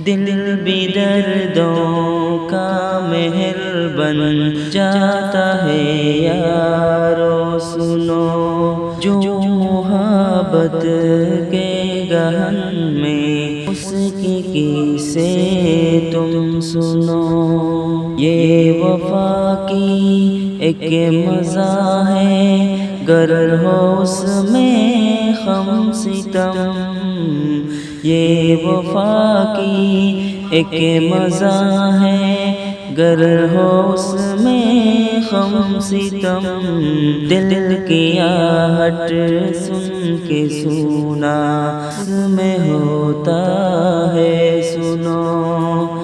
دل بھی دردوں کا محل بن جاتا ہے یارو سنو، جو محبت کے گہن میں اس کی قصے تم سنو۔ یہ وفا کی ایک مزہ ہے، گر ہو اس میں غم ستم۔ یہ وفا کی ایک مزہ ہے، گر ہو اس میں غم ستم۔ دل کی آہٹ سن کے سونا اس میں ہوتا ہے سنو،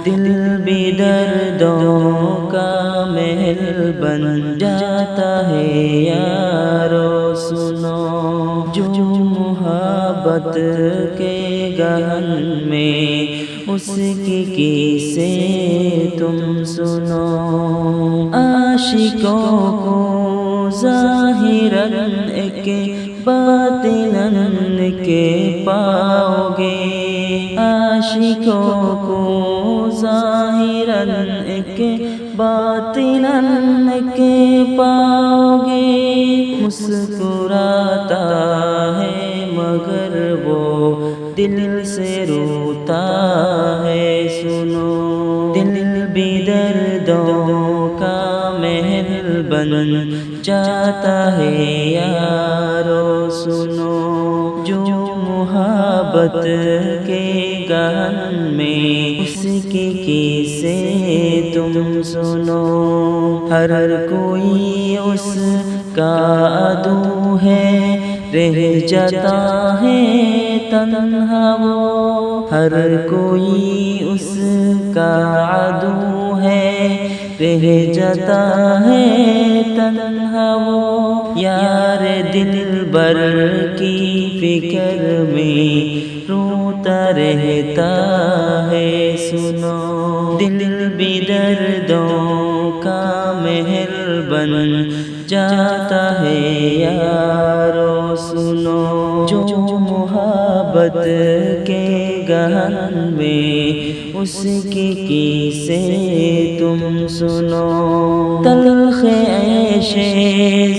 دل بھی دردوں کا محل بن جاتا ہے یارو سنو، جو محبت کے گہن میں اس کی قصے تم سنو۔ عاشقوں کو ظاہراً ایک باطناً کے پاؤ گے، عاشقوں کو ظاہراً ایک باطناً کے پاؤ گے۔ مسکراتا ہے مگر وہ دل سے روتا ہے سنو، دل بھی دردوں کا محل بن جاتا ہے یارو سنو، جو محبت کے گہن میں اس کی قصے تم سنو۔ ہر کوئی اس کا عدو ہے، رہ جاتا ہے تنہا وہ، ہر کوئی اس کا عدو ہے، رہ جاتا ہے تنہا وہ۔ یار دلبر کی فکر میں روتا رہتا ہے سنو، دل بھی دردوں کا محل بن جاتا ہے یارو سنو، جو محبت کے گہن میں اس کی قصے تم سنو۔ تلخ عیش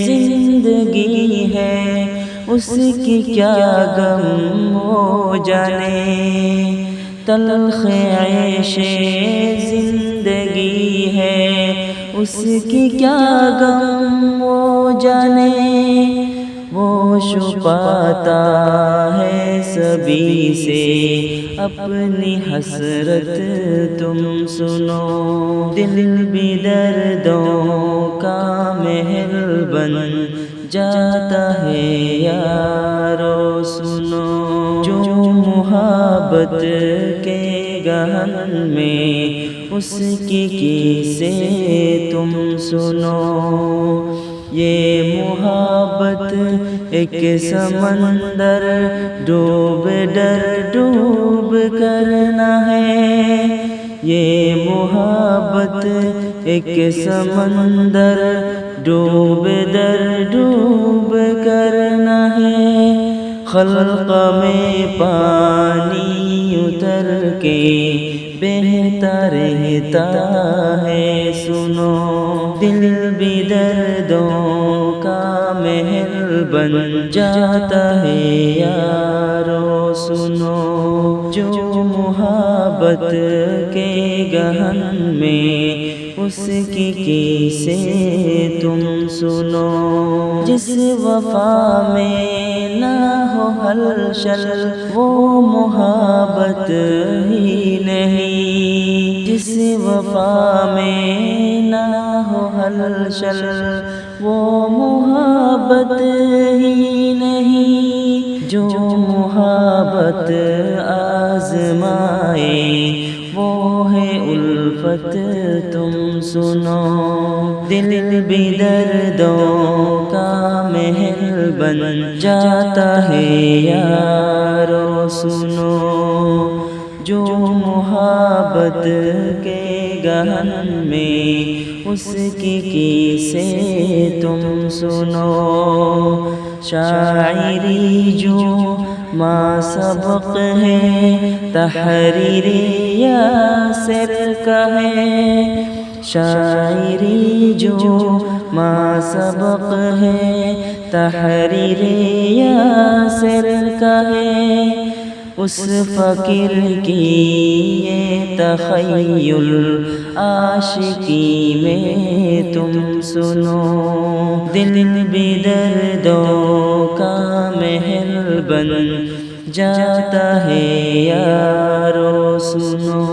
زندگی ہے، اس کی کیا غم وہ جانے، تلخ عیش زندگی ہے، اس کی کیا غم وہ جانے۔ وہ چھپاتا ہے سبھی سے اپنی حسرت تم سنو، دل بھی دردوں کا محل بن جاتا ہے یارو سنو، جو محبت کے گہن میں اس کی قصے تم سنو۔ یہ محبت ایک سمندر ڈوب ڈر ڈوب کرنا ہے، یہ محبت ایک سمندر ڈوب در ڈوب کرنا ہے۔ خلق میں پانی اتر کے بہتا رہتا ہے سنو، دل بھی دردوں کا محل بن جاتا ہے یارو سنو، جو محبت کے گہن میں اس کی قصے تم سنو۔ جس وفا میں نہ ہو ہلچل وہ محبت ہی نہیں، جس وفا میں نہ ہو ہلچل وہ محبت ہی نہیں، جو محبت آزمائے وہ ہے الفت تم سنو، دل بھی دردوں کا محل بن جاتا ہے یارو سنو، جو محبت کے گہن میں اس کی سے تم سنو، شاعری جو ما سبق ہے تحریر یاسر کا ہے، شاعری جو ما سبق ہے تحریر یاسر کا ہے، اس فقیر کی یہ تخیل عاشقی میں تم سنو، دل بھی دردوں کا محل بن جاتا ہے یارو سنو۔